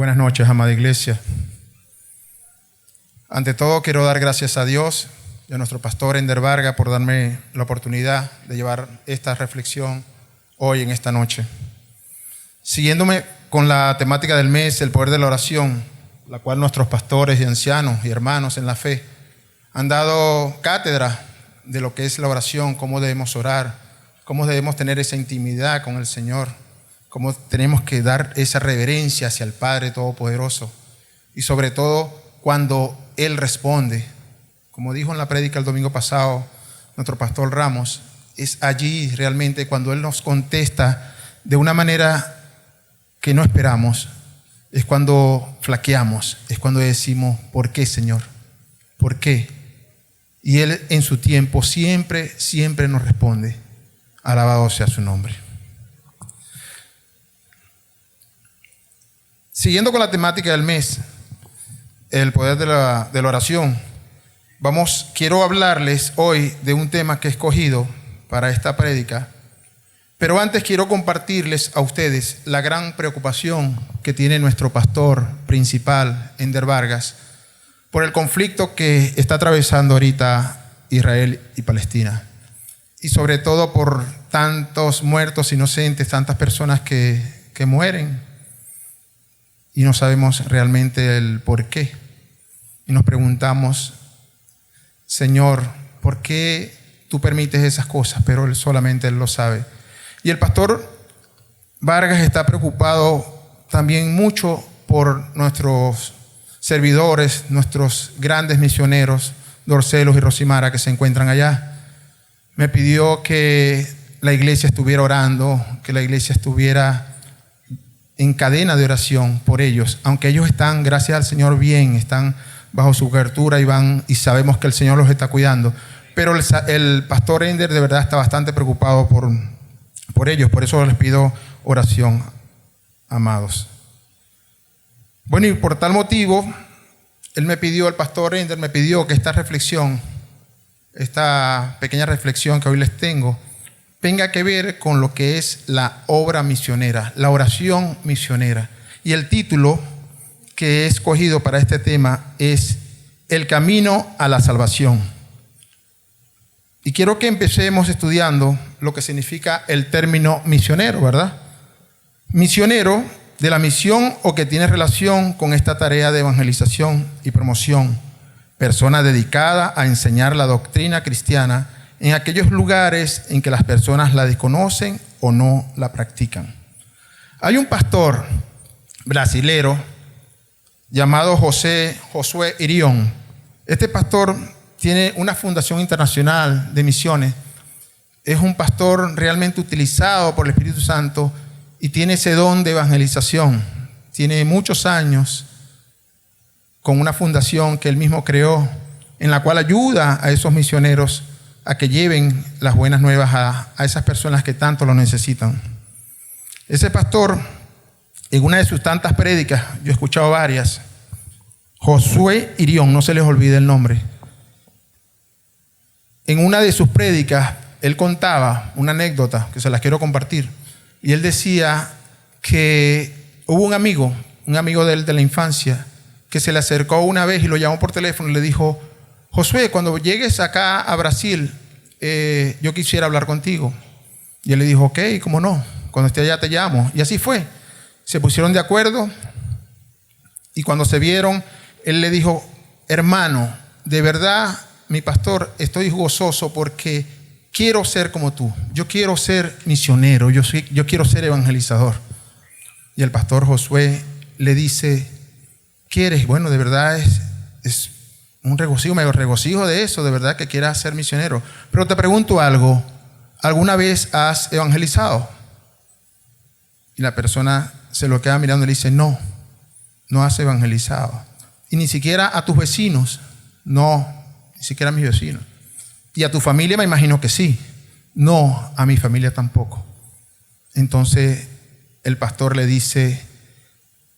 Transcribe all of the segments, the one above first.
Buenas noches, amada iglesia. Ante todo, quiero dar gracias a Dios y a nuestro pastor Ender Vargas por darme la oportunidad de llevar esta reflexión hoy en esta noche. Siguiéndome con la temática del mes, el poder de la oración, la cual nuestros pastores y ancianos y hermanos en la fe han dado cátedra de lo que es la oración, cómo debemos orar, cómo debemos tener esa intimidad con el Señor, cómo tenemos que dar esa reverencia hacia el Padre Todopoderoso y sobre todo cuando Él responde. Como dijo en la prédica el domingo pasado nuestro pastor Ramos, es allí realmente cuando Él nos contesta de una manera que no esperamos, es cuando flaqueamos, es cuando decimos, ¿por qué, Señor? ¿Por qué? Y Él en su tiempo siempre nos responde. Alabado sea su nombre. Siguiendo con la temática del mes, el poder de la oración, quiero hablarles hoy de un tema que he escogido para esta prédica, pero antes quiero compartirles a ustedes la gran preocupación que tiene nuestro pastor principal, Ender Vargas, por el conflicto que está atravesando ahorita Israel y Palestina, y sobre todo por tantos muertos inocentes, tantas personas que mueren, y no sabemos realmente el por qué. Y nos preguntamos, Señor, ¿por qué tú permites esas cosas? Pero solamente Él lo sabe. Y el pastor Vargas está preocupado también mucho por nuestros servidores, nuestros grandes misioneros, Dorcelos y Rosimara, que se encuentran allá. Me pidió que la iglesia estuviera orando, que la iglesia estuviera en cadena de oración por ellos, aunque ellos están, gracias al Señor, bien, están bajo su cobertura y sabemos que el Señor los está cuidando, pero el pastor Ender de verdad está bastante preocupado por ellos, por eso les pido oración, amados. Bueno, y por tal motivo, el pastor Ender me pidió que esta pequeña reflexión que hoy les tengo, tenga que ver con lo que es la obra misionera, la oración misionera. Y el título que he escogido para este tema es El camino a la salvación. Y quiero que empecemos estudiando lo que significa el término misionero, ¿verdad? Misionero de la misión o que tiene relación con esta tarea de evangelización y promoción. Persona dedicada a enseñar la doctrina cristiana en aquellos lugares en que las personas la desconocen o no la practican. Hay un pastor brasilero llamado Josué Irión. Este pastor tiene una fundación internacional de misiones. Es un pastor realmente utilizado por el Espíritu Santo y tiene ese don de evangelización. Tiene muchos años con una fundación que él mismo creó, en la cual ayuda a esos misioneros a que lleven las buenas nuevas a esas personas que tanto lo necesitan. Ese pastor, en una de sus tantas prédicas, yo he escuchado varias, Josué Irión, no se les olvide el nombre. En una de sus prédicas, él contaba una anécdota que se las quiero compartir. Y él decía que hubo un amigo de él de la infancia, que se le acercó una vez y lo llamó por teléfono y le dijo, Josué, cuando llegues acá a Brasil, yo quisiera hablar contigo. Y él le dijo, ok, ¿cómo no? Cuando esté allá te llamo. Y así fue. Se pusieron de acuerdo y cuando se vieron, él le dijo, hermano, de verdad, mi pastor, estoy gozoso porque quiero ser como tú. Yo quiero ser misionero, yo quiero ser evangelizador. Y el pastor Josué le dice, ¿quieres? Bueno, de verdad es un regocijo, me regocijo de eso, de verdad que quieras ser misionero. Pero te pregunto algo, ¿alguna vez has evangelizado? Y la persona se lo queda mirando y le dice, no has evangelizado. Y ni siquiera a tus vecinos, no, ni siquiera a mis vecinos. Y a tu familia me imagino que sí, no, a mi familia tampoco. Entonces el pastor le dice,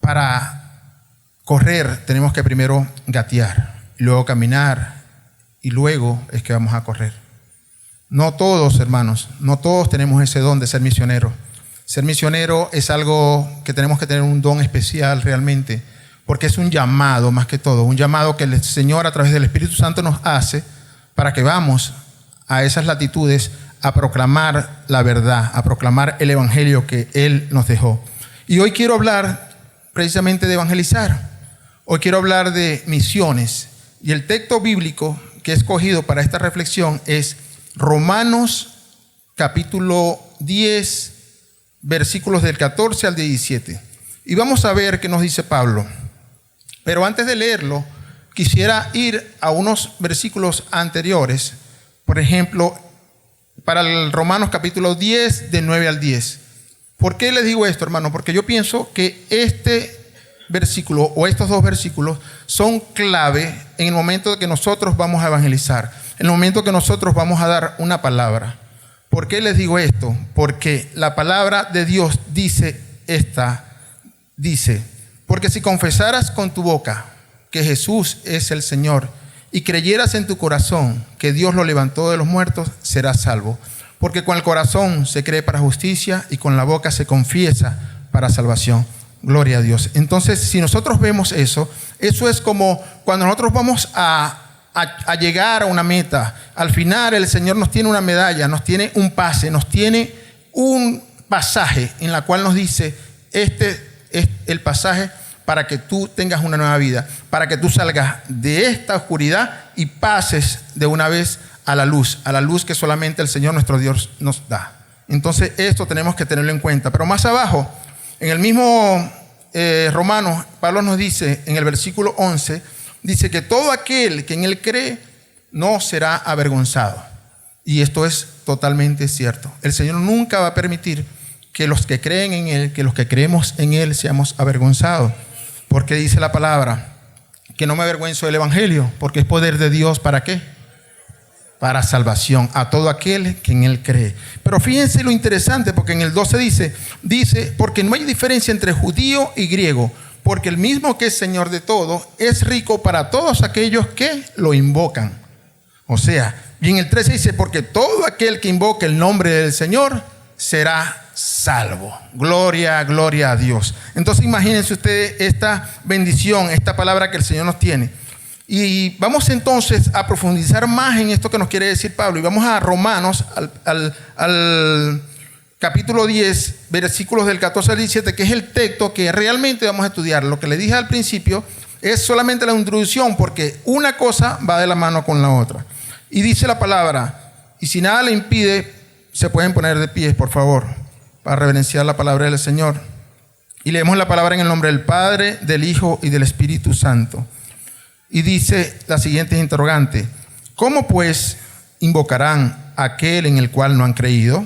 para correr tenemos que primero gatear, luego caminar y luego es que vamos a correr. No todos, hermanos, no todos tenemos ese don de ser misioneros. Ser misionero es algo que tenemos que tener un don especial realmente, porque es un llamado más que todo, un llamado que el Señor a través del Espíritu Santo nos hace para que vamos a esas latitudes a proclamar la verdad, a proclamar el evangelio que Él nos dejó. Y hoy quiero hablar precisamente de evangelizar. Hoy quiero hablar de misiones. Y el texto bíblico que he escogido para esta reflexión es Romanos capítulo 10, versículos del 14 al 17. Y vamos a ver qué nos dice Pablo. Pero antes de leerlo, quisiera ir a unos versículos anteriores. Por ejemplo, para el Romanos capítulo 10, de 9 al 10. ¿Por qué les digo esto, hermano? Porque yo pienso que este versículo o estos dos versículos son clave en el momento de que nosotros vamos a evangelizar, en el momento que nosotros vamos a dar una palabra. ¿Por qué les digo esto? Porque la palabra de Dios dice, porque si confesaras con tu boca que Jesús es el Señor y creyeras en tu corazón que Dios lo levantó de los muertos, serás salvo. Porque con el corazón se cree para justicia y con la boca se confiesa para salvación. Gloria a Dios. Entonces, si nosotros vemos eso es como cuando nosotros vamos a llegar a una meta. Al final el Señor nos tiene una medalla, nos tiene un pase, nos tiene un pasaje en la cual nos dice, este es el pasaje para que tú tengas una nueva vida, para que tú salgas de esta oscuridad y pases de una vez a la luz que solamente el Señor nuestro Dios nos da. Entonces esto tenemos que tenerlo en cuenta. Pero más abajo, en el mismo Romanos, Pablo nos dice en el versículo 11, dice que todo aquel que en Él cree no será avergonzado. Y esto es totalmente cierto. El Señor nunca va a permitir que los que creen en Él, que los que creemos en Él seamos avergonzados. Porque dice la palabra que no me avergüenzo del Evangelio, porque es poder de Dios, ¿para qué? Para salvación a todo aquel que en Él cree. Pero fíjense lo interesante, porque en el 12 dice, porque no hay diferencia entre judío y griego, porque el mismo que es Señor de todo es rico para todos aquellos que lo invocan. O sea, y en el 13 dice, porque todo aquel que invoque el nombre del Señor será salvo. Gloria, gloria a Dios. Entonces imagínense ustedes esta bendición, esta palabra que el Señor nos tiene. Y vamos entonces a profundizar más en esto que nos quiere decir Pablo. Y vamos a Romanos, al capítulo 10, versículos del 14 al 17, que es el texto que realmente vamos a estudiar. Lo que le dije al principio es solamente la introducción, porque una cosa va de la mano con la otra. Y dice la palabra, y si nada le impide, se pueden poner de pie, por favor, para reverenciar la palabra del Señor. Y leemos la palabra en el nombre del Padre, del Hijo y del Espíritu Santo. Y dice la siguiente interrogante: ¿cómo pues invocarán a aquel en el cual no han creído?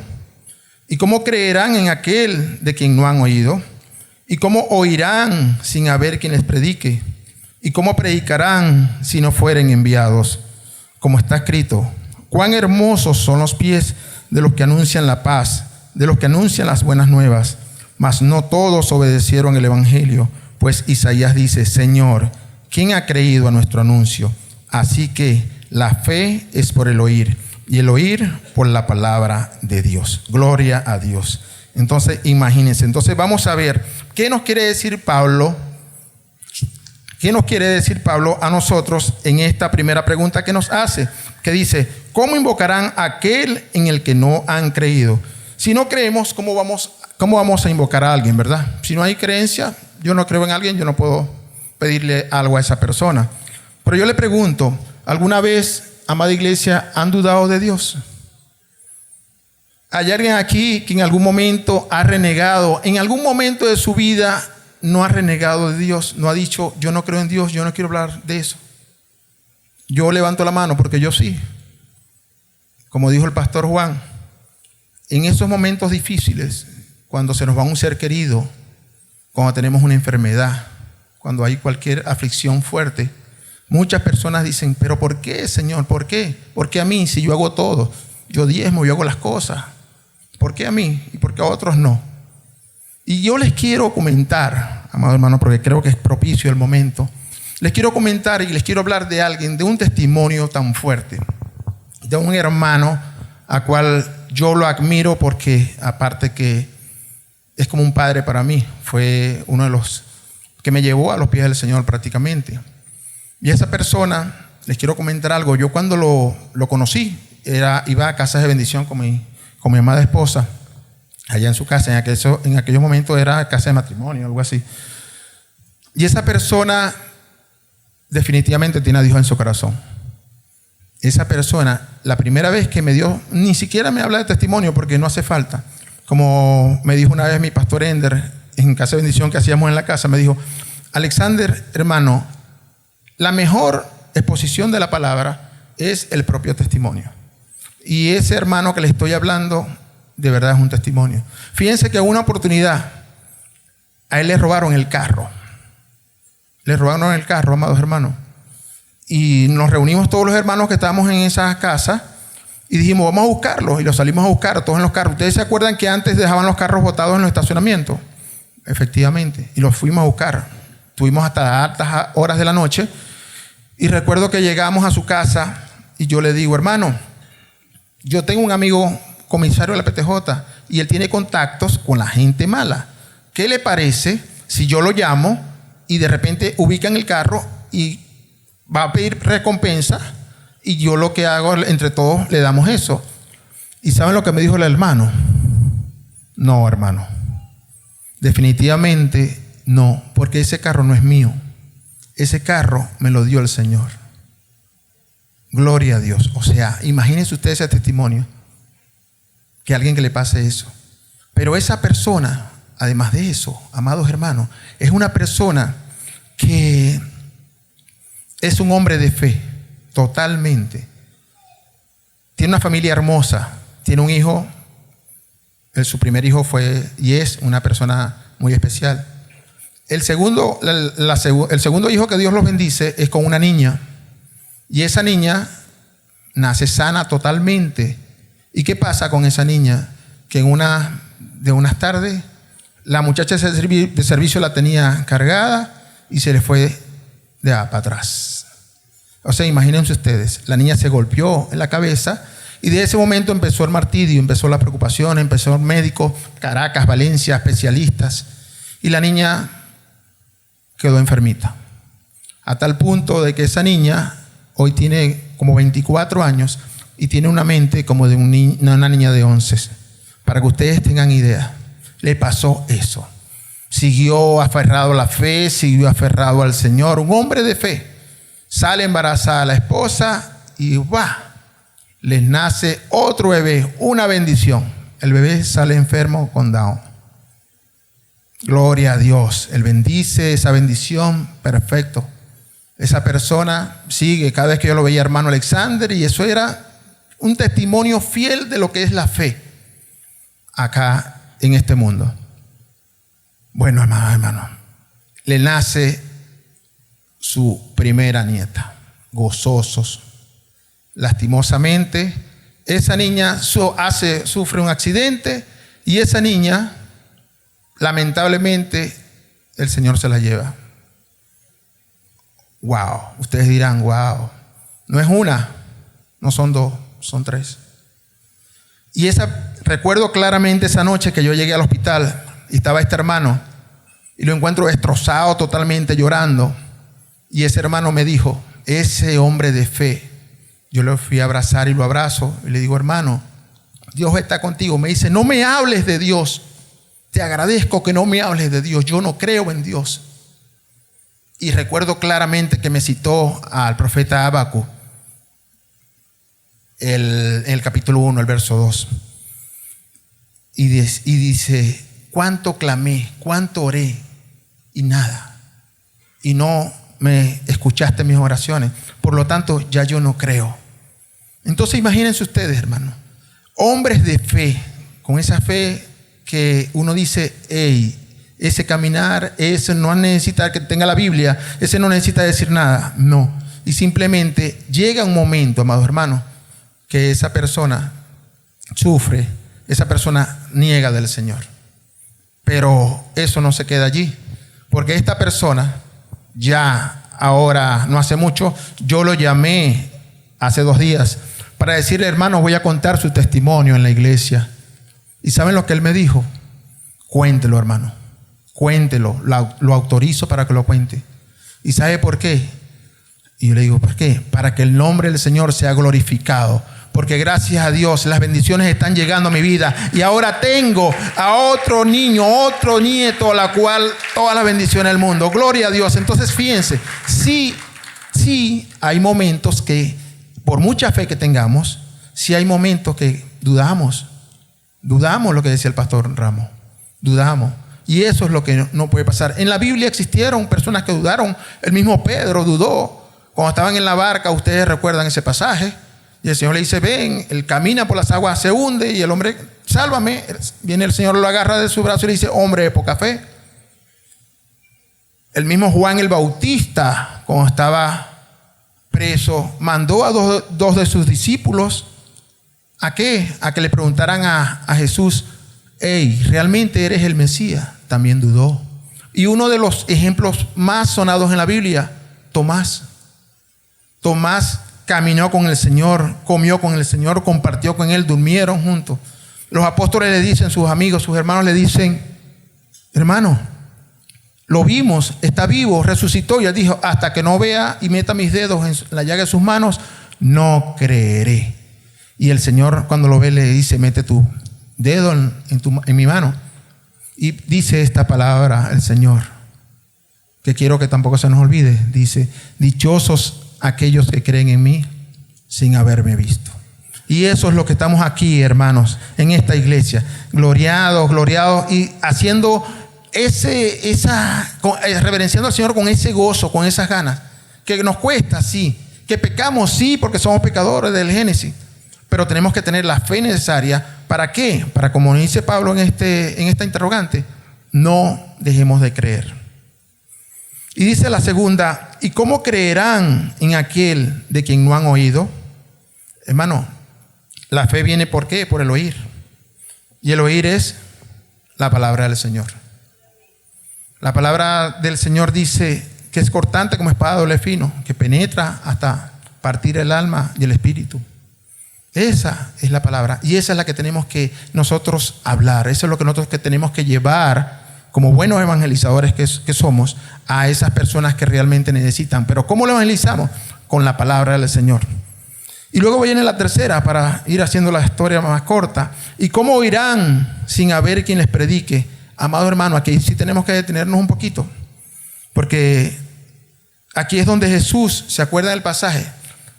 ¿Y cómo creerán en aquel de quien no han oído? ¿Y cómo oirán sin haber quien les predique? ¿Y cómo predicarán si no fueren enviados? Como está escrito, cuán hermosos son los pies de los que anuncian la paz, de los que anuncian las buenas nuevas. Mas no todos obedecieron el evangelio, pues Isaías dice, Señor, ¿quién ha creído a nuestro anuncio? Así que la fe es por el oír, y el oír por la palabra de Dios. Gloria a Dios. Entonces, imagínense. Entonces, vamos a ver qué nos quiere decir Pablo. ¿Qué nos quiere decir Pablo a nosotros en esta primera pregunta que nos hace? Que dice, ¿cómo invocarán a aquel en el que no han creído? Si no creemos, ¿cómo vamos a invocar a alguien, verdad? Si no hay creencia, yo no creo en alguien, yo no puedo pedirle algo a esa persona. Pero yo le pregunto, ¿alguna vez, amada iglesia, han dudado de Dios? ¿Hay alguien aquí que en algún momento ha renegado, en algún momento de su vida no ha renegado de Dios, no ha dicho, yo no creo en Dios, yo no quiero hablar de eso? Yo levanto la mano porque yo sí. Como dijo el pastor Juan, en esos momentos difíciles, cuando se nos va un ser querido, cuando tenemos una enfermedad, cuando hay cualquier aflicción fuerte, muchas personas dicen, pero ¿por qué, Señor? ¿Por qué? ¿Por qué a mí? Si yo hago todo, yo diezmo, yo hago las cosas. ¿Por qué a mí? ¿Y por qué a otros no? Y yo les quiero comentar, amado hermano, porque creo que es propicio el momento. Les quiero comentar y les quiero hablar de alguien, de un testimonio tan fuerte, de un hermano a cual yo lo admiro porque aparte que es como un padre para mí. Fue uno de los que me llevó a los pies del Señor prácticamente. Y esa persona, les quiero comentar algo. Yo cuando lo conocí, iba a casas de bendición con mi amada esposa, allá en su casa. En aquellos momentos era casa de matrimonio, algo así. Y esa persona definitivamente tiene a Dios en su corazón. Esa persona, la primera vez que me dio, ni siquiera me habla de testimonio porque no hace falta. Como me dijo una vez mi pastor Ender, en casa de bendición que hacíamos en la casa, me dijo: Alexander, hermano, la mejor exposición de la palabra es el propio testimonio. Y ese hermano que le estoy hablando, de verdad es un testimonio. Fíjense que en una oportunidad a él le robaron el carro. Le robaron el carro, amados hermanos. Y nos reunimos todos los hermanos que estábamos en esa casa y dijimos: vamos a buscarlos. Y los salimos a buscar todos en los carros. ¿Ustedes se acuerdan que antes dejaban los carros botados en los estacionamientos? Efectivamente. Y los fuimos a buscar. Estuvimos hasta altas horas de la noche. Y recuerdo que llegamos a su casa y yo le digo: hermano, yo tengo un amigo comisario de la PTJ y él tiene contactos con la gente mala. ¿Qué le parece si yo lo llamo y de repente ubican el carro y va a pedir recompensa? Y yo lo que hago, entre todos le damos eso. ¿Y saben lo que me dijo el hermano? No, hermano, definitivamente no, porque ese carro no es mío. Ese carro me lo dio el Señor. Gloria a Dios. O sea, imagínense ustedes ese testimonio, que a alguien que le pase eso. Pero esa persona, además de eso, amados hermanos, es una persona que es un hombre de fe, totalmente. Tiene una familia hermosa, tiene un hijo. Su primer hijo fue y es una persona muy especial. El segundo hijo que Dios los bendice es con una niña. Y esa niña nace sana totalmente. ¿Y qué pasa con esa niña? Que de unas tardes, la muchacha de servicio la tenía cargada y se le fue de para atrás. O sea, imagínense ustedes, la niña se golpeó en la cabeza y de ese momento empezó el martirio, empezó la preocupación, empezó el médico, Caracas, Valencia, especialistas. Y la niña quedó enfermita. A tal punto de que esa niña hoy tiene como 24 años y tiene una mente como de una niña de 11. Para que ustedes tengan idea, le pasó eso. Siguió aferrado a la fe, siguió aferrado al Señor. Un hombre de fe. Sale embarazada la esposa y les nace otro bebé, una bendición. El bebé sale enfermo con Down. Gloria a Dios. Él bendice esa bendición, perfecto. Esa persona sigue. Cada vez que yo lo veía, hermano Alexander, y eso era un testimonio fiel de lo que es la fe acá en este mundo. Bueno, hermano, le nace su primera nieta, gozosos. Lastimosamente, esa niña sufre un accidente y esa niña, lamentablemente, el Señor se la lleva. Wow, ustedes dirán, wow, no es una, no son dos, son tres. Y recuerdo claramente esa noche que yo llegué al hospital y estaba este hermano y lo encuentro destrozado totalmente, llorando. Y ese hermano me dijo, ese hombre de fe, yo lo fui a abrazar y lo abrazo y le digo: hermano, Dios está contigo. Me dice: no me hables de Dios, te agradezco que no me hables de Dios, yo no creo en Dios. Y recuerdo claramente que me citó al profeta Habacuc, el capítulo 1, el verso 2. Y dice: cuánto clamé, cuánto oré y nada. Y no me escuchaste mis oraciones. Por lo tanto, ya yo no creo. Entonces imagínense ustedes, hermano, hombres de fe, con esa fe que uno dice: hey, ese caminar, ese no necesita que tenga la Biblia, ese no necesita decir nada. No. Y simplemente llega un momento, amados hermanos, que esa persona sufre, esa persona niega del Señor. Pero eso no se queda allí, porque esta persona ya ahora, no hace mucho, yo lo llamé hace 2 días para decirle: hermano, voy a contar su testimonio en la iglesia. ¿Y saben lo que él me dijo? Cuéntelo, hermano. Cuéntelo. Lo autorizo para que lo cuente. ¿Y sabe por qué? Y yo le digo, ¿por qué? Para que el nombre del Señor sea glorificado. Porque gracias a Dios las bendiciones están llegando a mi vida. Y ahora tengo a otro niño, otro nieto, a la cual todas las bendiciones del mundo. Gloria a Dios. Entonces fíjense, sí hay momentos que, por mucha fe que tengamos, sí hay momentos que dudamos. Dudamos lo que decía el pastor Ramos. Dudamos. Y eso es lo que no puede pasar. En la Biblia existieron personas que dudaron. El mismo Pedro dudó. Cuando estaban en la barca, ustedes recuerdan ese pasaje. Y el Señor le dice, ven, él camina por las aguas, se hunde. Y el hombre, sálvame. Viene el Señor, lo agarra de su brazo y le dice, hombre de poca fe. El mismo Juan el Bautista, cuando estaba preso, mandó a dos de sus discípulos. ¿A qué? A que le preguntaran a Jesús, hey, ¿realmente eres el Mesías? También dudó. Y uno de los ejemplos más sonados en la Biblia, Tomás. Tomás caminó con el Señor, comió con el Señor, compartió con Él, durmieron juntos. Los apóstoles le dicen, sus amigos, sus hermanos le dicen, hermano, lo vimos, está vivo, resucitó. Y él dijo, hasta que no vea y meta mis dedos en la llaga de sus manos, no creeré. Y el Señor, cuando lo ve, le dice, mete tu dedo en mi mano. Y dice esta palabra el Señor, que quiero que tampoco se nos olvide. Dice, dichosos aquellos que creen en mí sin haberme visto. Y eso es lo que estamos aquí, hermanos, en esta iglesia. Gloriados y haciendo reverenciando al Señor con ese gozo, con esas ganas. Que nos cuesta, sí. Que pecamos, sí, porque somos pecadores del Génesis. Pero tenemos que tener la fe necesaria. ¿Para qué? Para, como dice Pablo en esta interrogante, no dejemos de creer. Y dice la segunda, ¿y cómo creerán en aquel de quien no han oído? Hermano, la fe viene ¿por qué? Por el oír. Y el oír es la palabra del Señor. La palabra del Señor dice que es cortante como espada de doble filo, que penetra hasta partir el alma y el espíritu. Esa es la palabra y esa es la que tenemos que nosotros hablar. Eso es lo que nosotros que tenemos que llevar como buenos evangelizadores que somos a esas personas que realmente necesitan. Pero ¿cómo lo evangelizamos? Con la palabra del Señor. Y luego viene la tercera para ir haciendo la historia más corta. ¿Y cómo oirán sin haber quien les predique? Amado hermano, aquí sí tenemos que detenernos un poquito, porque aquí es donde Jesús, ¿se acuerda del pasaje?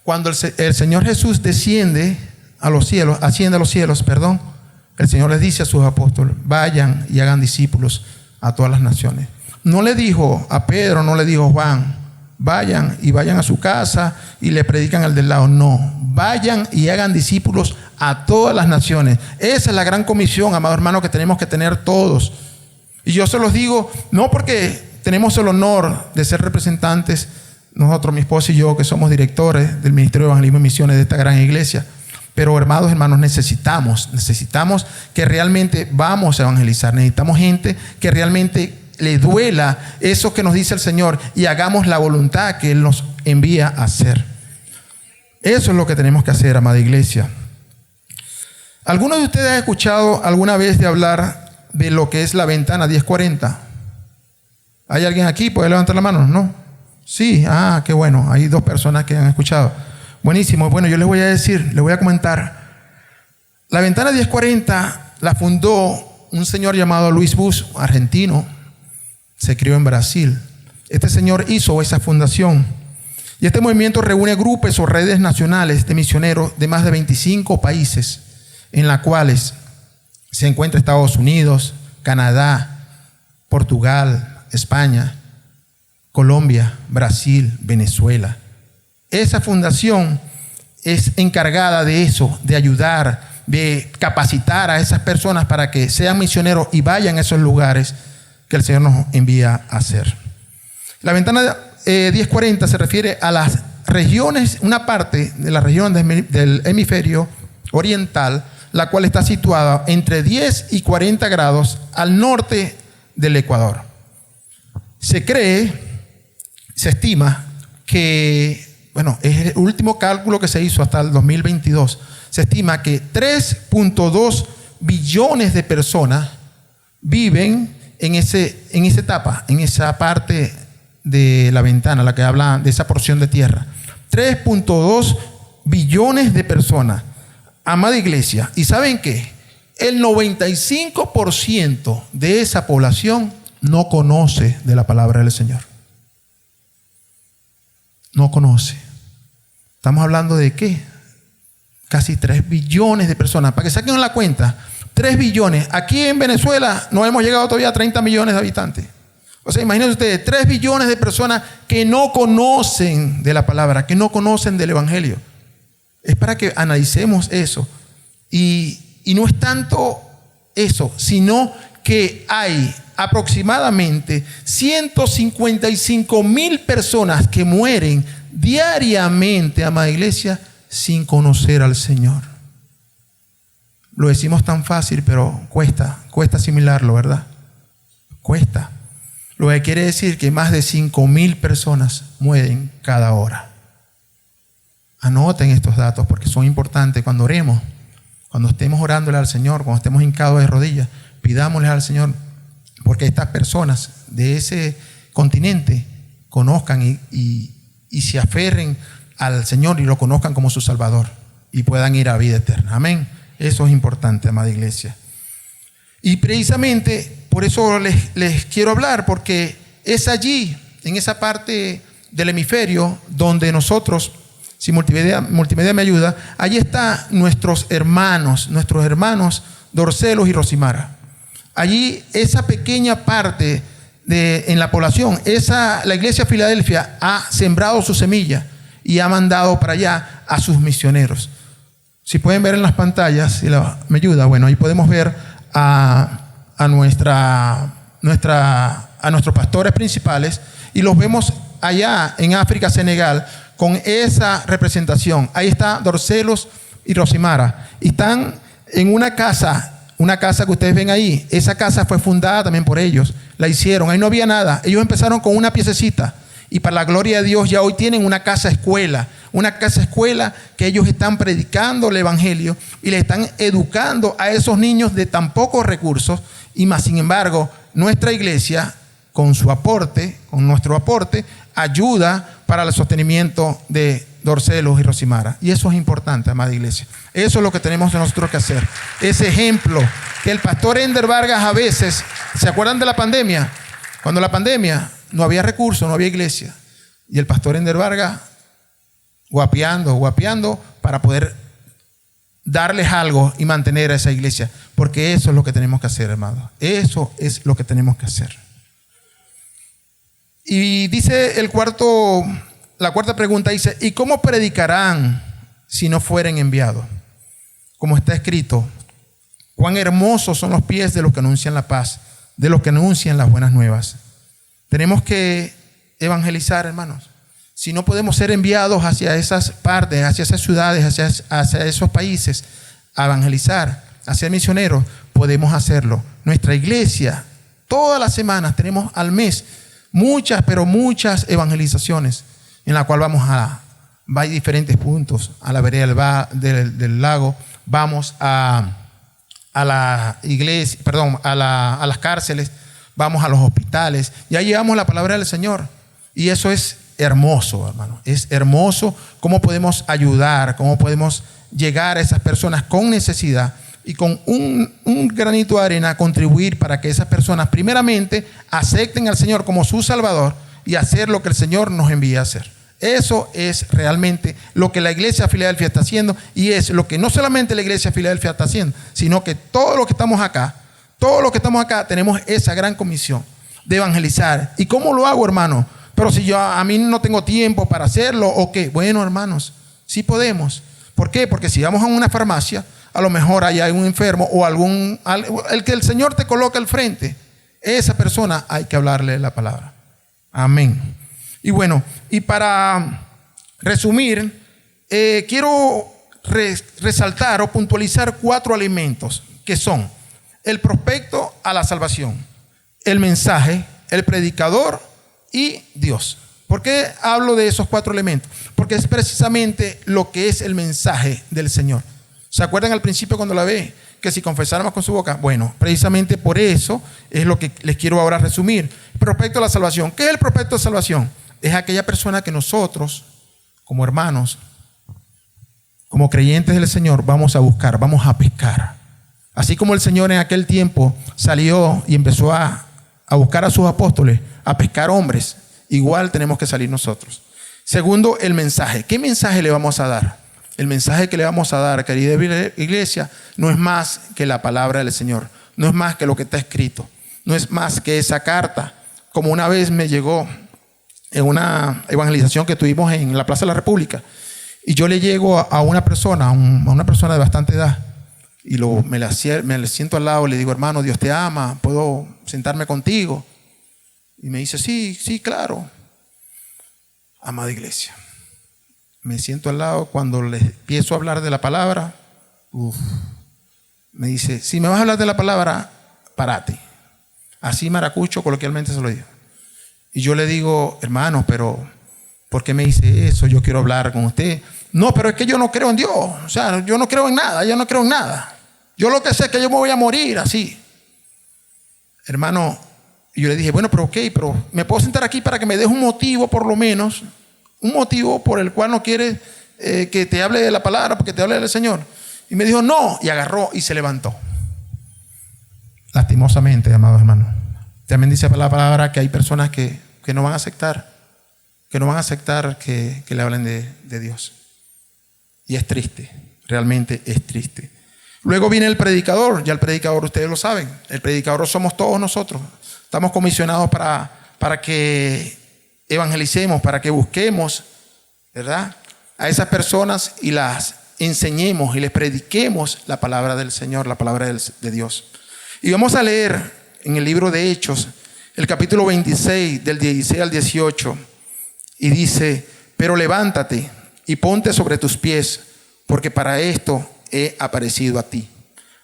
Cuando el Señor Jesús asciende a los cielos, el Señor les dice a sus apóstoles, vayan y hagan discípulos a todas las naciones. No le dijo a Pedro, no le dijo a Juan, vayan a su casa y le predican al del lado. No, vayan y hagan discípulos a todas las naciones. Esa es la gran comisión, amado hermano, que tenemos que tener todos. Y yo se los digo, no porque tenemos el honor de ser representantes, nosotros, mi esposa y yo, que somos directores del Ministerio de Evangelismo y Misiones de esta gran iglesia, pero hermanos, necesitamos que realmente vamos a evangelizar. Necesitamos gente que realmente le duela eso que nos dice el Señor y hagamos la voluntad que Él nos envía a hacer. Eso es lo que tenemos que hacer, amada iglesia. ¿Alguno de ustedes ha escuchado alguna vez de hablar de lo que es la ventana 1040? ¿Hay alguien aquí? ¿Puede levantar la mano? ¿No? Sí, qué bueno. Hay dos personas que han escuchado. Buenísimo. Bueno, yo les voy a comentar. La ventana 1040 la fundó un señor llamado Luis Bus, argentino. Se crió en Brasil. Este señor hizo esa fundación. Y este movimiento reúne grupos o redes nacionales de misioneros de más de 25 países, en las cuales se encuentra Estados Unidos, Canadá, Portugal, España, Colombia, Brasil, Venezuela. Esa fundación es encargada de eso, de ayudar, de capacitar a esas personas para que sean misioneros y vayan a esos lugares que el Señor nos envía a hacer. La ventana 1040 se refiere a las regiones, una parte de la región del hemisferio oriental, la cual está situada entre 10 y 40 grados al norte del Ecuador. Se estima que, es el último cálculo que se hizo hasta el 2022, se estima que 3.2 billones de personas viven en esa etapa, en esa parte de la ventana, la que habla de esa porción de tierra. 3.2 billones de personas. Amada iglesia, ¿y saben qué? El 95% de esa población no conoce de la palabra del Señor. No conoce. Estamos hablando de ¿qué? Casi 3 billones de personas. Para que saquen la cuenta, 3 billones. Aquí en Venezuela no hemos llegado todavía a 30 millones de habitantes. O sea, imagínense ustedes, 3 billones de personas que no conocen de la palabra, que no conocen del Evangelio. Es para que analicemos eso. Y no es tanto eso, sino que hay aproximadamente 155,000 personas que mueren diariamente, amada iglesia, sin conocer al Señor. Lo decimos tan fácil, pero cuesta asimilarlo, ¿verdad? Cuesta. Lo que quiere decir que más de 5,000 personas mueren cada hora. Anoten estos datos porque son importantes cuando oremos, cuando estemos orándole al Señor, cuando estemos hincados de rodillas, pidámosle al Señor porque estas personas de ese continente conozcan y se aferren al Señor y lo conozcan como su Salvador y puedan ir a vida eterna. Amén. Eso es importante, amada iglesia. Y precisamente por eso les quiero hablar, porque es allí, en esa parte del hemisferio, donde nosotros, si multimedia me ayuda, allí están nuestros hermanos Dorcelos y Rosimara. Allí esa pequeña parte en la población, la iglesia de Filadelfia ha sembrado su semilla y ha mandado para allá a sus misioneros. Si pueden ver en las pantallas, si me ayuda, bueno, ahí podemos ver a nuestros pastores principales y los vemos allá en África, Senegal, con esa representación. Ahí está Dorcelos y Rosimara. Y están en una casa que ustedes ven ahí. Esa casa fue fundada también por ellos. La hicieron. Ahí no había nada. Ellos empezaron con una piececita. Y para la gloria de Dios ya hoy tienen una casa escuela. Una casa escuela que ellos están predicando el Evangelio y le están educando a esos niños de tan pocos recursos. Y más sin embargo, nuestra iglesia, con nuestro aporte, ayuda para el sostenimiento de Dorcelos y Rosimara. Y eso es importante, amada iglesia. Eso es lo que tenemos nosotros que hacer. Ese ejemplo que el pastor Ender Vargas a veces, ¿se acuerdan de la pandemia? Cuando la pandemia no había recursos, no había iglesia. Y el pastor Ender Vargas guapeando para poder darles algo y mantener a esa iglesia. Porque eso es lo que tenemos que hacer, hermanos. Eso es lo que tenemos que hacer. Y dice la cuarta pregunta, dice, ¿y cómo predicarán si no fueren enviados? Como está escrito, cuán hermosos son los pies de los que anuncian la paz, de los que anuncian las buenas nuevas. Tenemos que evangelizar, hermanos. Si no podemos ser enviados hacia esas partes, hacia esas ciudades, hacia esos países, a evangelizar, a ser misioneros, podemos hacerlo. Nuestra iglesia, todas las semanas tenemos al mes muchas evangelizaciones en la cual va a diferentes puntos. A la vereda del lago, vamos a la iglesia, a las cárceles, vamos a los hospitales y ahí llevamos la palabra del Señor. Y eso es hermoso, hermano. Es hermoso cómo podemos ayudar, cómo podemos llegar a esas personas con necesidad y con un granito de arena contribuir para que esas personas primeramente acepten al Señor como su Salvador y hacer lo que el Señor nos envía a hacer. Eso es realmente lo que la iglesia de Filadelfia está haciendo y es lo que no solamente la iglesia de Filadelfia está haciendo, sino que todos los que estamos acá tenemos esa gran comisión de evangelizar. ¿Y cómo lo hago, hermano? Pero si a mí no tengo tiempo para hacerlo, ¿o qué? Bueno, hermanos, sí podemos. ¿Por qué? Porque si vamos a una farmacia, a lo mejor hay un enfermo o el que el Señor te coloca al frente, esa persona hay que hablarle la palabra. Amén. Y bueno, y para resumir, quiero resaltar o puntualizar 4 elementos que son el prospecto a la salvación, el mensaje, el predicador y Dios. ¿Por qué hablo de esos 4 elementos? Porque es precisamente lo que es el mensaje del Señor. ¿Se acuerdan al principio cuando la ve? que si confesáramos con su boca. Bueno, precisamente por eso es lo que les quiero ahora resumir. Prospecto de la salvación. ¿Qué es el prospecto de salvación? Es aquella persona que nosotros, como hermanos, como creyentes del Señor, vamos a buscar, vamos a pescar. Así como el Señor en aquel tiempo salió y empezó a buscar a sus apóstoles, a pescar hombres, igual tenemos que salir nosotros. Segundo, el mensaje. ¿Qué mensaje le vamos a dar? El mensaje que le vamos a dar, querida iglesia, no es más que la palabra del Señor. No es más que lo que está escrito. No es más que esa carta. Como una vez me llegó en una evangelización que tuvimos en la Plaza de la República, y yo le llego a una persona de bastante edad, y me le siento al lado y le digo: hermano, Dios te ama, ¿puedo sentarme contigo? Y me dice: sí, claro. Amada iglesia, me siento al lado, cuando le empiezo a hablar de la palabra, me dice: si me vas a hablar de la palabra, párate. Así maracucho, coloquialmente se lo digo. Y yo le digo: hermano, pero ¿por qué me dice eso? Yo quiero hablar con usted. No, pero es que yo no creo en Dios. O sea, yo no creo en nada, yo no creo en nada. Yo lo que sé es que yo me voy a morir así. Hermano, yo le dije: bueno, pero ok, pero me puedo sentar aquí para que me des un motivo, por lo menos, un motivo por el cual no quieres que te hable de la palabra, porque te hable del Señor. Y me dijo: no, y agarró y se levantó. Lastimosamente, amados hermanos, también dice la palabra que hay personas que no van a aceptar, que le hablen de Dios. Y es triste, realmente es triste. Luego viene el predicador. Ya el predicador, ustedes lo saben, el predicador somos todos nosotros. Estamos comisionados para que evangelicemos, para que busquemos, ¿verdad?, a esas personas y las enseñemos y les prediquemos la palabra del Señor, la palabra de Dios. Y vamos a leer en el libro de Hechos, el capítulo 26, del 16 al 18, y dice: pero levántate y ponte sobre tus pies, porque para esto he aparecido a ti,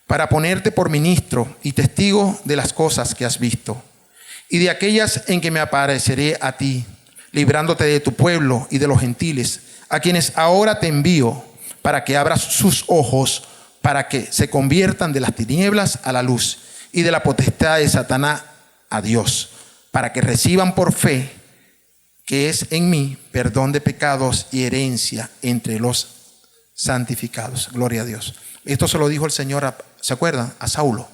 para ponerte por ministro y testigo de las cosas que has visto, y de aquellas en que me apareceré a ti, librándote de tu pueblo y de los gentiles, a quienes ahora te envío, para que abras sus ojos, para que se conviertan de las tinieblas a la luz, y de la potestad de Satanás a Dios, para que reciban por fe, que es en mí, perdón de pecados y herencia entre los santificados. Gloria a Dios. Esto se lo dijo el Señor, ¿se acuerdan?, a Saulo.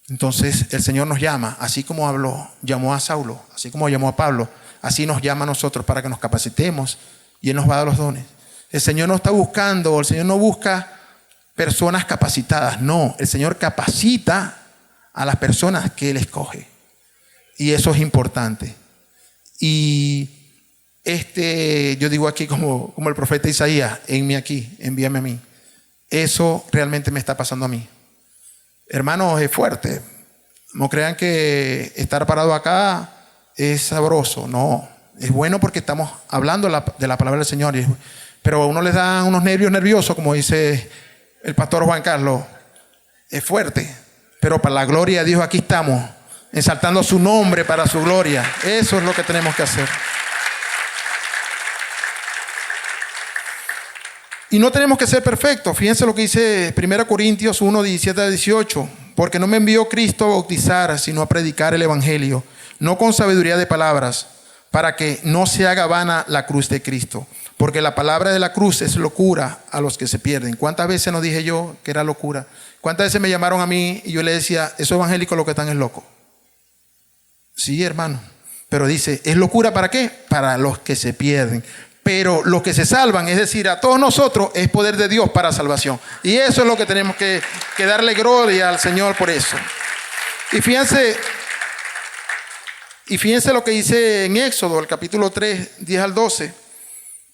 Entonces el Señor nos llama, así como llamó a Saulo, así como llamó a Pablo, así nos llama a nosotros para que nos capacitemos, y Él nos va a dar los dones. El Señor no está buscando, el Señor no busca personas capacitadas, no, el Señor capacita a las personas que Él escoge, y eso es importante. Y yo digo aquí como el profeta Isaías: envíame aquí, envíame a mí. Eso realmente me está pasando a mí. Hermanos, es fuerte. No crean que estar parado acá es sabroso. No, es bueno porque estamos hablando de la palabra del Señor. Pero a uno les da unos nervios nerviosos, como dice el pastor Juan Carlos. Es fuerte. Pero para la gloria de Dios aquí estamos, exaltando su nombre para su gloria. Eso es lo que tenemos que hacer. Y no tenemos que ser perfectos. Fíjense lo que dice 1 Corintios 1, 17 a 18. Porque no me envió Cristo a bautizar, sino a predicar el evangelio, no con sabiduría de palabras, para que no se haga vana la cruz de Cristo. Porque la palabra de la cruz es locura a los que se pierden. ¿Cuántas veces no dije yo que era locura? ¿Cuántas veces me llamaron a mí y yo le decía: esos evangélicos lo que están es locos? Sí, hermano. Pero dice: ¿es locura para qué? Para los que se pierden. Pero los que se salvan, es decir, a todos nosotros, es poder de Dios para salvación. Y eso es lo que tenemos que darle gloria al Señor por eso. Y fíjense lo que dice en Éxodo, el capítulo 3, 10 al 12,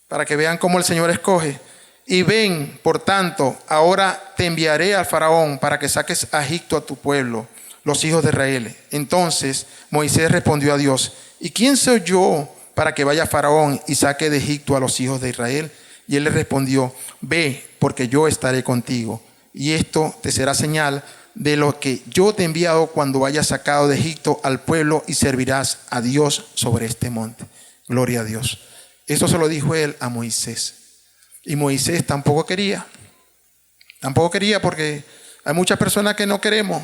para que vean cómo el Señor escoge. Y ven, por tanto, ahora te enviaré al faraón para que saques a Egipto a tu pueblo, los hijos de Israel. Entonces Moisés respondió a Dios: ¿y quién soy yo para que vaya Faraón y saque de Egipto a los hijos de Israel? Y él le respondió: ve, porque yo estaré contigo, y esto te será señal de lo que yo te he enviado cuando hayas sacado de Egipto al pueblo, y servirás a Dios sobre este monte. Gloria a Dios. Esto se lo dijo él a Moisés. Y Moisés tampoco quería porque Hay muchas personas que no queremos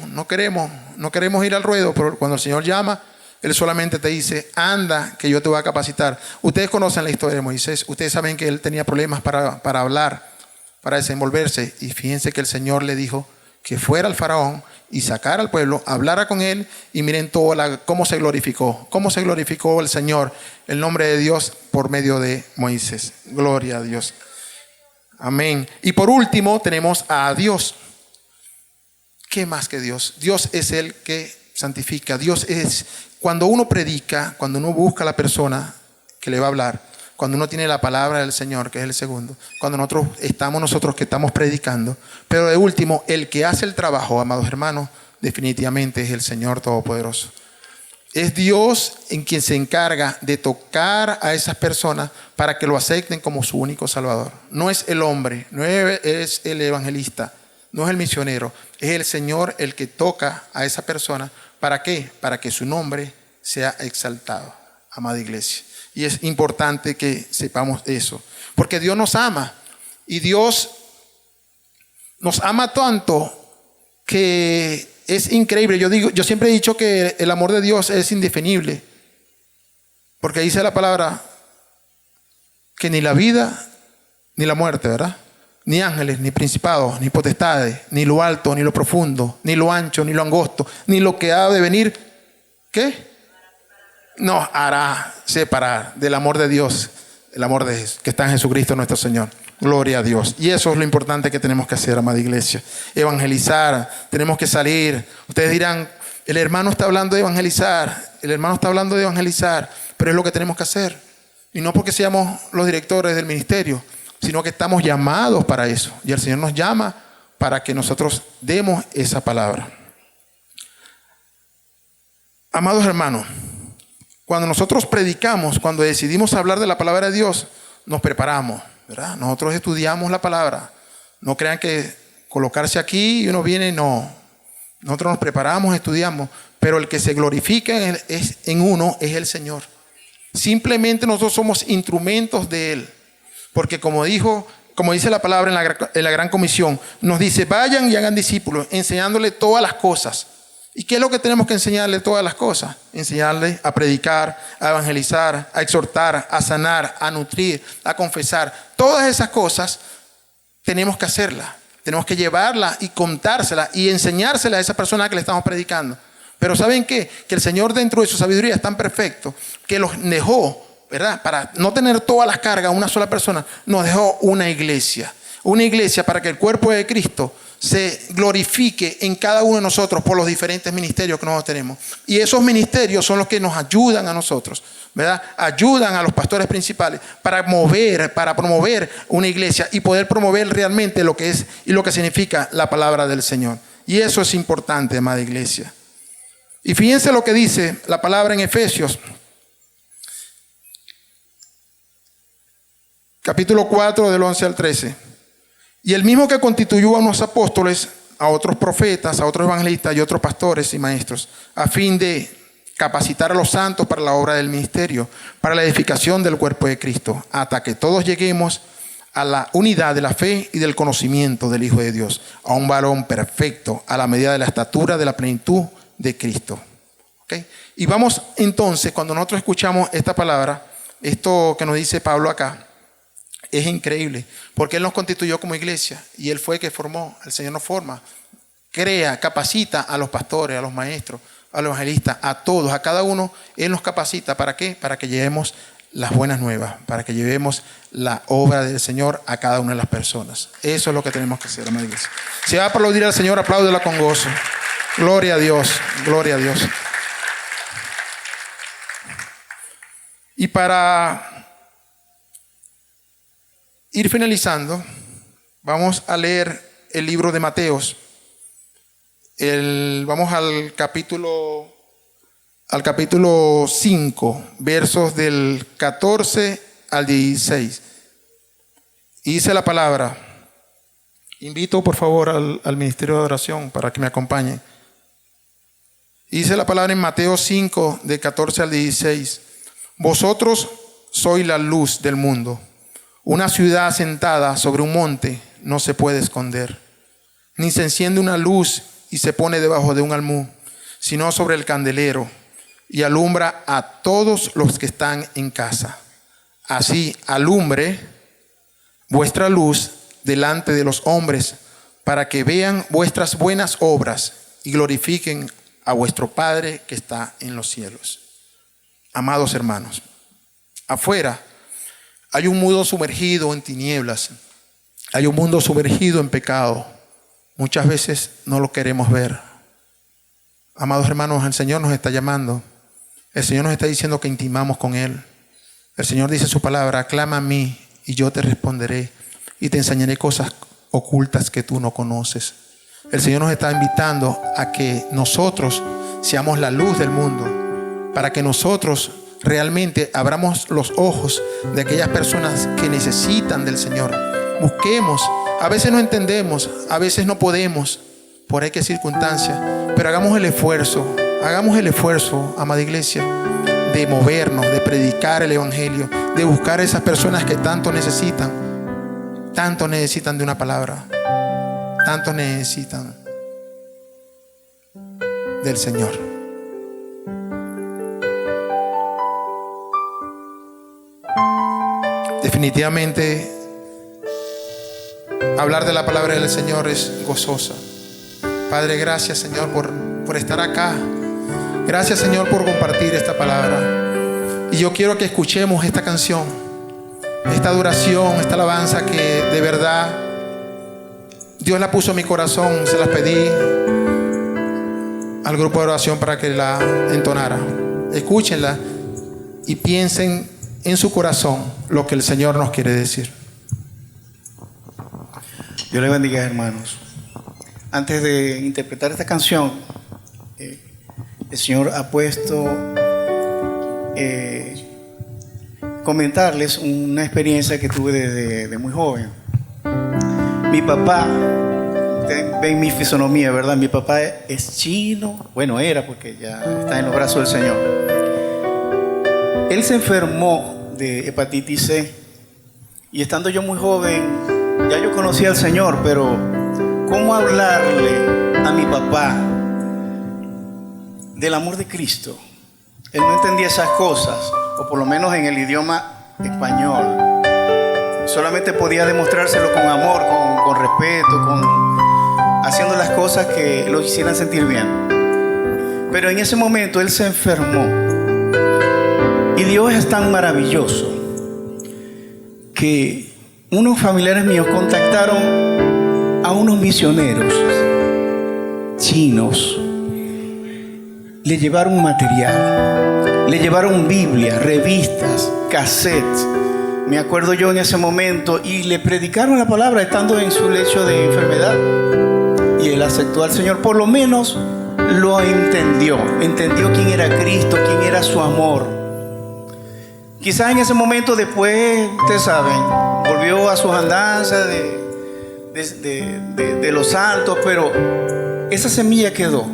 ir al ruedo, pero cuando el Señor llama, Él solamente te dice, anda, que yo te voy a capacitar. Ustedes conocen la historia de Moisés. Ustedes saben que él tenía problemas para hablar, para desenvolverse. Y fíjense que el Señor le dijo que fuera al faraón y sacara al pueblo, hablara con él. Y miren cómo se glorificó. Cómo se glorificó el Señor, el nombre de Dios, por medio de Moisés. Gloria a Dios. Amén. Y por último tenemos a Dios. ¿Qué más que Dios? Dios es el que santifica. Dios es, cuando uno predica, cuando uno busca a la persona que le va a hablar, cuando uno tiene la palabra del Señor, que es el segundo, cuando nosotros que estamos predicando, pero de último, el que hace el trabajo, amados hermanos, definitivamente es el Señor Todopoderoso. Es Dios en quien se encarga de tocar a esas personas para que lo acepten como su único Salvador. No es el hombre, no es el evangelista, no es el misionero, es el Señor el que toca a esa persona. ¿Para qué? Para que su nombre sea exaltado, amada iglesia. Y es importante que sepamos eso, porque Dios nos ama y Dios nos ama tanto que es increíble. Yo siempre he dicho que el amor de Dios es indefinible, porque dice la palabra que ni la vida ni la muerte, ¿verdad? Ni ángeles, ni principados, ni potestades, ni lo alto, ni lo profundo, ni lo ancho, ni lo angosto, ni lo que ha de venir, ¿qué? Nos hará separar del amor de Dios, el amor de Jesús, que está en Jesucristo nuestro Señor. Gloria a Dios. Y eso es lo importante que tenemos que hacer, amada iglesia. Evangelizar, tenemos que salir. Ustedes dirán, el hermano está hablando de evangelizar, pero es lo que tenemos que hacer. Y no porque seamos los directores del ministerio, sino que estamos llamados para eso. Y el Señor nos llama para que nosotros demos esa palabra. Amados hermanos, cuando nosotros predicamos, cuando decidimos hablar de la palabra de Dios, nos preparamos, ¿verdad? Nosotros estudiamos la palabra. No crean que colocarse aquí y uno viene, no. Nosotros nos preparamos, estudiamos, pero el que se glorifica en uno es el Señor. Simplemente nosotros somos instrumentos de Él. Porque como dice la palabra en la gran comisión, nos dice, vayan y hagan discípulos, enseñándole todas las cosas. ¿Y qué es lo que tenemos que enseñarle todas las cosas? Enseñarle a predicar, a evangelizar, a exhortar, a sanar, a nutrir, a confesar. Todas esas cosas tenemos que hacerlas. Tenemos que llevarlas y contárselas y enseñárselas a esa persona que le estamos predicando. Pero ¿saben qué? Que el Señor dentro de su sabiduría es tan perfecto que los dejó, ¿verdad? Para no tener todas las cargas a una sola persona, nos dejó una iglesia. Una iglesia para que el cuerpo de Cristo se glorifique en cada uno de nosotros por los diferentes ministerios que nosotros tenemos. Y esos ministerios son los que nos ayudan a nosotros, ¿verdad? Ayudan a los pastores principales para promover una iglesia y poder promover realmente lo que es y lo que significa la palabra del Señor. Y eso es importante, amada iglesia. Y fíjense lo que dice la palabra en Efesios, capítulo 4, del 11 al 13. Y el mismo que constituyó a unos apóstoles, a otros profetas, a otros evangelistas y otros pastores y maestros, a fin de capacitar a los santos para la obra del ministerio, para la edificación del cuerpo de Cristo, hasta que todos lleguemos a la unidad de la fe y del conocimiento del Hijo de Dios, a un varón perfecto, a la medida de la estatura de la plenitud de Cristo. ¿Okay? Y vamos entonces, cuando nosotros escuchamos esta palabra, esto que nos dice Pablo acá, es increíble, porque Él nos constituyó como iglesia y Él fue el que formó, el Señor nos forma, crea, capacita a los pastores, a los maestros, a los evangelistas, a todos, a cada uno. Él nos capacita, ¿para qué? Para que llevemos las buenas nuevas, para que llevemos la obra del Señor a cada una de las personas. Eso es lo que tenemos que hacer, amada iglesia. Si va a aplaudir al Señor, apláudela con gozo. Gloria a Dios, gloria a Dios. Y para ir finalizando, vamos a leer el libro de Mateos. Vamos al capítulo 5, versos del 14 al 16. Y dice la palabra. Invito por favor al ministerio de oración para que me acompañe. Y dice la palabra en Mateo 5, del 14 al 16. Vosotros sois la luz del mundo. Una ciudad asentada sobre un monte no se puede esconder. ni se enciende una luz y se pone debajo de un almud, sino sobre el candelero, y alumbra a todos los que están en casa. Así alumbre vuestra luz delante de los hombres, para que vean vuestras buenas obras y glorifiquen a vuestro Padre que está en los cielos. Amados hermanos, afuera hay un mundo sumergido en tinieblas, hay un mundo sumergido en pecado. Muchas veces no lo queremos ver. Amados hermanos, el Señor nos está llamando. El Señor nos está diciendo que intimamos con Él. El Señor dice en su palabra: clama a mí y yo te responderé y te enseñaré cosas ocultas que tú no conoces. El Señor nos está invitando a que nosotros seamos la luz del mundo, para que nosotros realmente abramos los ojos de aquellas personas que necesitan del Señor. Busquemos. A veces no entendemos, a veces no podemos, por qué circunstancias, pero hagamos el esfuerzo, amada iglesia, de movernos, de predicar el evangelio, de buscar a esas personas que tanto necesitan de una palabra, tanto necesitan del Señor. Definitivamente, hablar de la palabra del Señor es gozosa. Padre, gracias, Señor, por estar acá. Gracias, Señor, por compartir esta palabra. Y yo quiero que escuchemos esta canción, esta adoración, esta alabanza que de verdad Dios la puso en mi corazón. Se las pedí al grupo de oración para que la entonara. Escúchenla y piensen en su corazón lo que el Señor nos quiere decir. Dios les bendiga, hermanos. Antes de interpretar esta canción, el Señor ha puesto comentarles una experiencia que tuve desde muy joven. Mi papá, ustedes ven mi fisonomía, ¿verdad? Mi papá es chino, bueno, era porque ya está en los brazos del Señor. Él se enfermó de hepatitis C y estando yo muy joven, ya yo conocía al Señor, pero ¿cómo hablarle a mi papá del amor de Cristo? Él no entendía esas cosas, o por lo menos en el idioma español. Solamente podía demostrárselo con amor, con respeto, haciendo las cosas que lo hicieran sentir bien. Pero en ese momento él se enfermó. Y Dios es tan maravilloso que unos familiares míos contactaron a unos misioneros chinos. Le llevaron material, le llevaron Biblia, revistas, cassettes. Me acuerdo yo en ese momento, y le predicaron la palabra estando en su lecho de enfermedad. Y él aceptó al Señor, por lo menos lo entendió quién era Cristo, quién era su amor. Quizás en ese momento después, ustedes saben, volvió a sus andanzas de los santos, pero esa semilla quedó.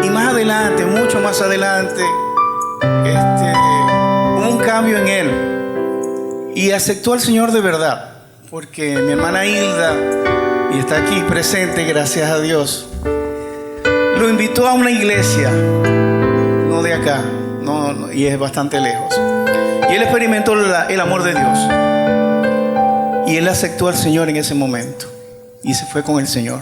Y más adelante, mucho más adelante, hubo un cambio en él y aceptó al Señor de verdad, porque mi hermana Hilda, y está aquí presente, gracias a Dios, lo invitó a una iglesia, no de acá, no, y es bastante lejos, y él experimentó el amor de Dios, y él aceptó al Señor en ese momento y se fue con el Señor.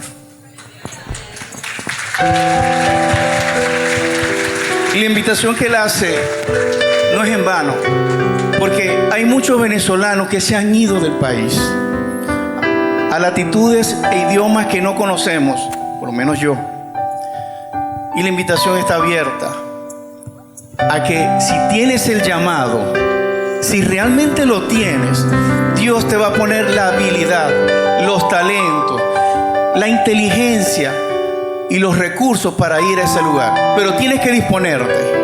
Y la invitación que él hace no es en vano, porque hay muchos venezolanos que se han ido del país a latitudes e idiomas que no conocemos, por lo menos yo. Y la invitación está abierta a que si tienes el llamado, si realmente lo tienes, Dios te va a poner la habilidad, los talentos, la inteligencia y los recursos para ir a ese lugar. Pero tienes que disponerte.